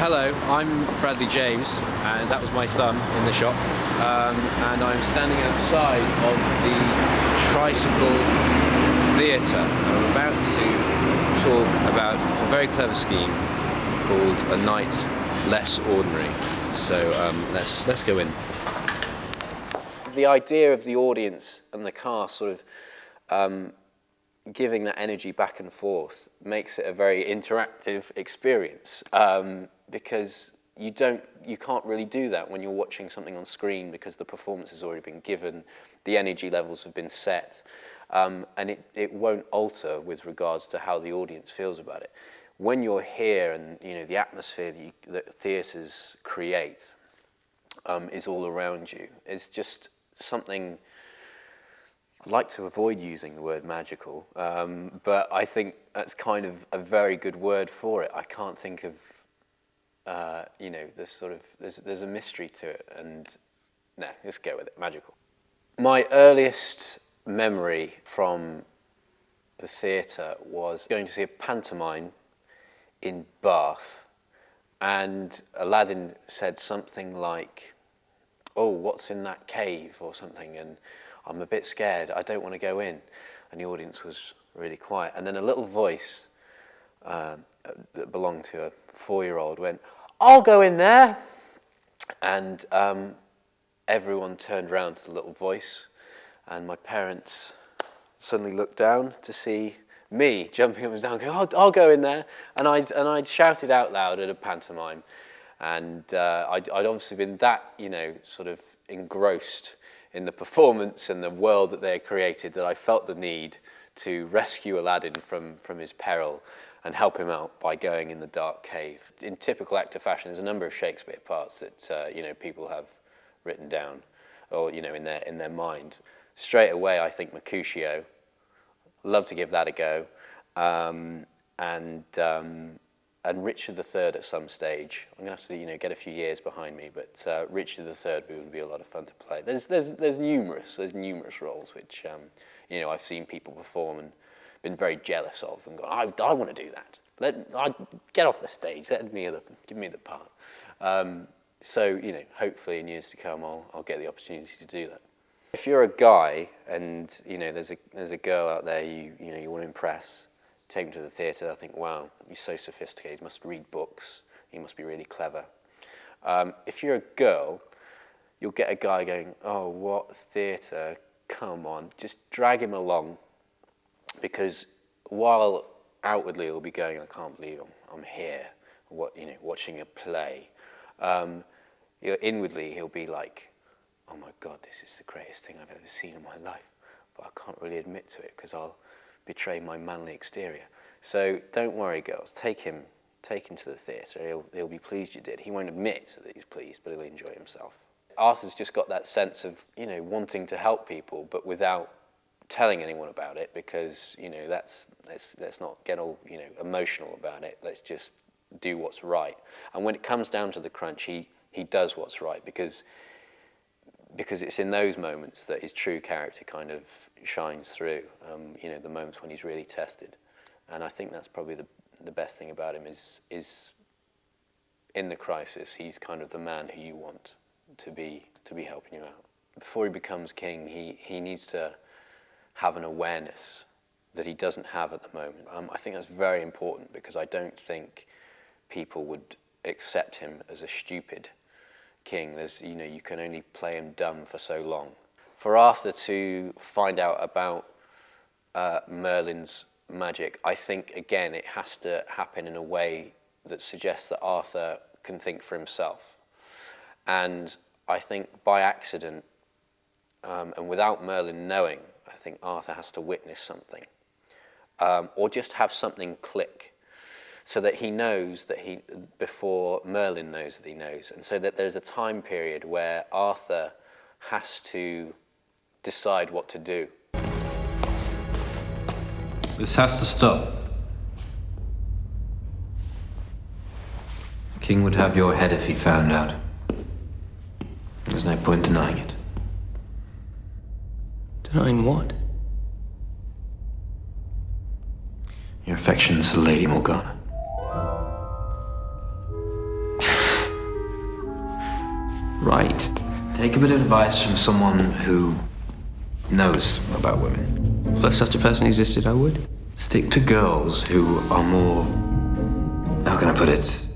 Hello, I'm Bradley James, and that was my thumb in the shop. And I'm standing outside of the Tricycle Theatre. I'm about to talk about a very clever scheme called A Night Less Ordinary. So let's go in. The idea of the audience and the cast sort of giving that energy back and forth makes it a very interactive experience, because you can't really do that when you're watching something on screen, because the performance has already been given, the energy levels have been set, and it won't alter with regards to how the audience feels about it. When you're here and the atmosphere that theatres create is all around you, it's just something. I'd like to avoid using the word magical, but I think that's kind of a very good word for it. I can't think of, there's a mystery to it, and no, let's go with it, magical. My earliest memory from the theatre was going to see a pantomime in Bath, and Aladdin said something like, "Oh, what's in that cave?" or something, and I'm a bit scared, I don't want to go in. And the audience was really quiet. And then a little voice that belonged to a 4-year-old went, "I'll go in there." And everyone turned around to the little voice, and my parents suddenly looked down to see me jumping up and down, going, I'll go in there. And I'd shouted out loud at a pantomime. And I'd obviously been that, sort of engrossed in the performance and the world that they had created, that I felt the need to rescue Aladdin from his peril and help him out by going in the dark cave. In typical actor fashion, there's a number of Shakespeare parts that people have written down, or in their mind. Straight away, I think Mercutio. Love to give that a go, and Richard III at some stage. I'm going to have to, get a few years behind me, but Richard III would be a lot of fun to play. There's numerous roles which, I've seen people perform and been very jealous of, and gone, I want to do that. Get off the stage. Give me the part. So hopefully in years to come, I'll get the opportunity to do that. If you're a guy and there's a girl out there you want to impress, take him to the theatre, I think, wow, he's so sophisticated, he must read books, he must be really clever. If you're a girl, you'll get a guy going, oh, what theatre, come on, just drag him along, because while outwardly he'll be going, I can't believe I'm here, watching a play, inwardly he'll be like, oh my God, this is the greatest thing I've ever seen in my life, but I can't really admit to it because I'll betray my manly exterior. So don't worry, girls. Take him to the theatre. He'll be pleased you did. He won't admit that he's pleased, but he'll enjoy himself. Arthur's just got that sense of wanting to help people, but without telling anyone about it, because let's not get all emotional about it. Let's just do what's right. And when it comes down to the crunch, he does what's right, because it's in those moments that his true character kind of shines through, the moments when he's really tested. And I think that's probably the best thing about him is in the crisis, he's kind of the man who you want to be helping you out. Before he becomes king, he needs to have an awareness that he doesn't have at the moment. I think that's very important, because I don't think people would accept him as a stupid king. You can only play him dumb for so long. For Arthur to find out about Merlin's magic, I think again it has to happen in a way that suggests that Arthur can think for himself. And I think by accident, and without Merlin knowing, I think Arthur has to witness something, or just have something click, so that he knows that before Merlin knows that he knows, and so that there's a time period where Arthur has to decide what to do. This has to stop. The king would have your head if he found out. There's no point denying it. Denying what? Your affections for Lady Morgana. Right. Take a bit of advice from someone who knows about women. Well, if such a person existed, I would. Stick to girls who are more, how can I put it,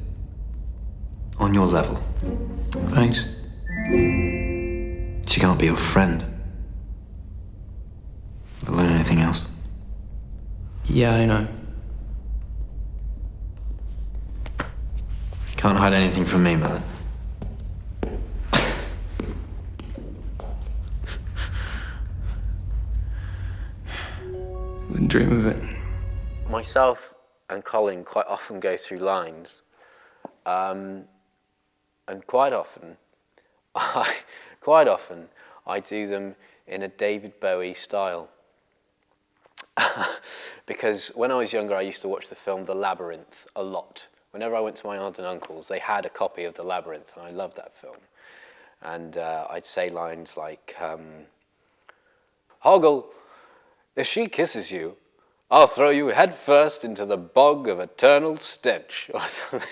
on your level. Thanks. She can't be your friend, let alone anything else. Yeah, I know. Can't hide anything from me, Merlin. Wouldn't dream of it. Myself and Colin quite often go through lines, and quite often I do them in a David Bowie style. Because when I was younger, I used to watch the film The Labyrinth a lot. Whenever I went to my aunt and uncle's, they had a copy of The Labyrinth, and I loved that film. And I'd say lines like, Hoggle, if she kisses you, I'll throw you head first into the bog of eternal stench, or something.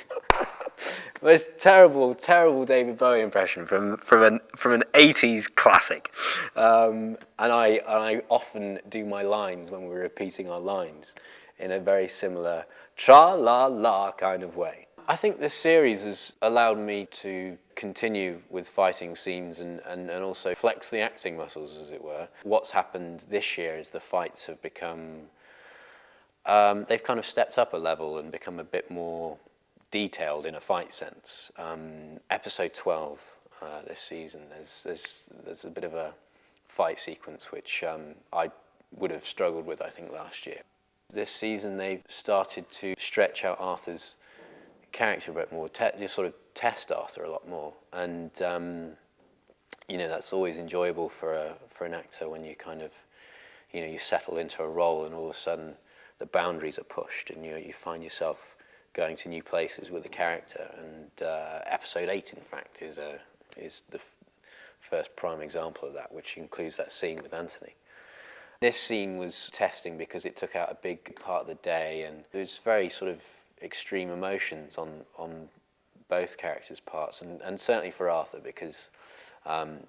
Most terrible, terrible David Bowie impression from an 80s classic. And I often do my lines when we're repeating our lines in a very similar tra-la-la kind of way. I think this series has allowed me to continue with fighting scenes and also flex the acting muscles, as it were. What's happened this year is the fights have become, they've kind of stepped up a level and become a bit more detailed in a fight sense. Episode 12 this season, there's a bit of a fight sequence which I would have struggled with, I think, last year. This season they've started to stretch out Arthur's character a bit more, just sort of test Arthur a lot more, and you know, that's always enjoyable for an actor when you kind of, you know, you settle into a role and all of a sudden the boundaries are pushed and you find yourself going to new places with a character. And episode 8, in fact, is the first prime example of that, which includes that scene with Anthony. This scene was testing because it took out a big part of the day, and there was very sort of extreme emotions on both characters' parts, and certainly for Arthur, because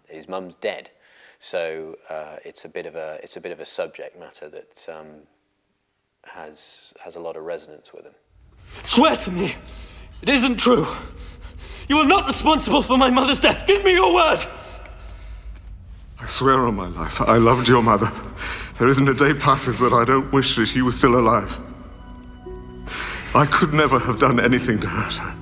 his mum's dead, so it's a bit of a subject matter that has a lot of resonance with him. Swear to me, it isn't true. You are not responsible for my mother's death. Give me your word. I swear on my life, I loved your mother. There isn't a day passes that I don't wish that she was still alive. I could never have done anything to hurt her.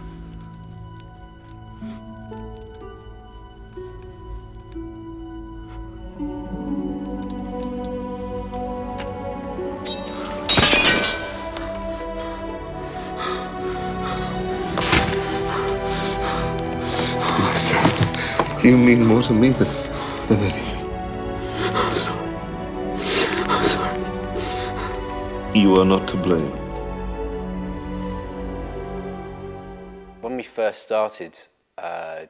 Yes, you mean more to me than anything. I'm sorry. You are not to blame. When we first started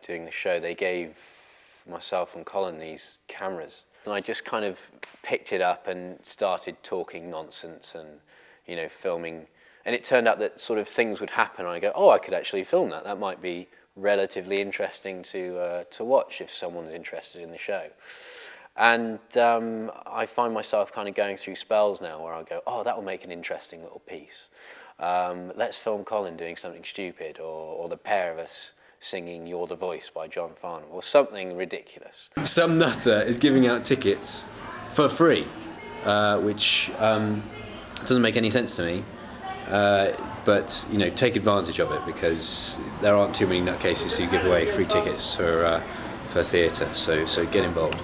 doing the show, they gave myself and Colin these cameras, and I just kind of picked it up and started talking nonsense and, you know, filming. And it turned out that sort of things would happen, and I go, oh, I could actually film that. That might be relatively interesting to watch if someone's interested in the show. And I find myself kind of going through spells now where I go, oh, that will make an interesting little piece. Let's film Colin doing something stupid, or the pair of us singing You're the Voice by John Farnham, or something ridiculous. Some nutter is giving out tickets for free, which doesn't make any sense to me. But, you know, take advantage of it, because there aren't too many nutcases who give away free tickets for theatre, so get involved.